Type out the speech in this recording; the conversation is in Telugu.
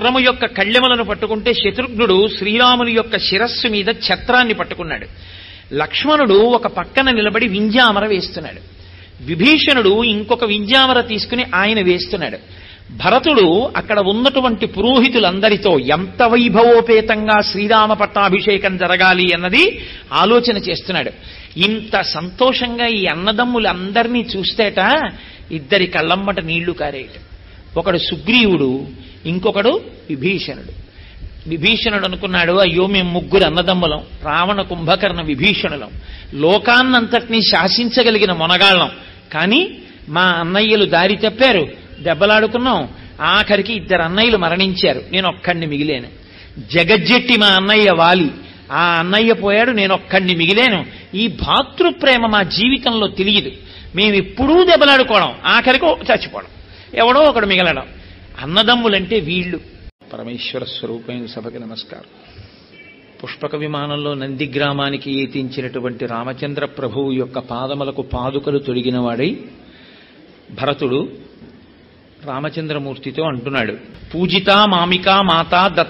గుర్రము యొక్క కళ్ళెములను పట్టుకుంటే శత్రుఘ్నుడు శ్రీరాముని యొక్క శిరస్సు మీద ఛత్రాన్ని పట్టుకున్నాడు. లక్ష్మణుడు ఒక పక్కన నిలబడి వింజామర వేస్తున్నాడు. విభీషణుడు ఇంకొక వింజామర తీసుకుని ఆయన వేస్తున్నాడు. భరతుడు అక్కడ ఉన్నటువంటి పురోహితులందరితో ఎంత వైభవోపేతంగా శ్రీరామ పట్టాభిషేకం జరగాలి అన్నది ఆలోచన చేస్తున్నాడు. ఇంత సంతోషంగా ఈ అన్నదమ్ములందరినీ చూస్తేట ఇద్దరి కళ్ళమ్మట నీళ్లు కారేట. ఒకడు సుగ్రీవుడు, ఇంకొకడు విభీషణుడు. విభీషణుడు అనుకున్నాడు, అయ్యో మేము ముగ్గురు అన్నదమ్ములం, రావణ కుంభకర్ణ విభీషణులం, లోకాన్నంతటినీ శాసించగలిగిన మొనగాళ్ళం. కానీ మా అన్నయ్యలు దారి తప్పారు, దెబ్బలాడుకున్నాం, ఆఖరికి ఇద్దరు అన్నయ్యలు మరణించారు, నేను ఒక్కడిని మిగిలేను. జగజ్జెట్టి మా అన్నయ్య వాలి, ఆ అన్నయ్య పోయాడు, నేను ఒక్కడిని మిగిలేను. ఈ భాతృప్రేమ మా జీవితంలో తెలియదు. మేమెప్పుడూ దెబ్బలాడుకోవడం, ఆఖరికి చచ్చిపోవడం, ఎవడో ఒకడు మిగలడం. అన్నదమ్ములంటే వీళ్ళు. పరమేశ్వర స్వరూపమైన సభకి నమస్కారం. పుష్పక విమానంలో నంది గ్రామానికి ఏతించినటువంటి రామచంద్ర ప్రభువు యొక్క పాదములకు పాదుకలు తొడిగిన వాడై భరతుడు రామచంద్రమూర్తితో అంటున్నాడు, పూజితా మామికా మాతా దత్త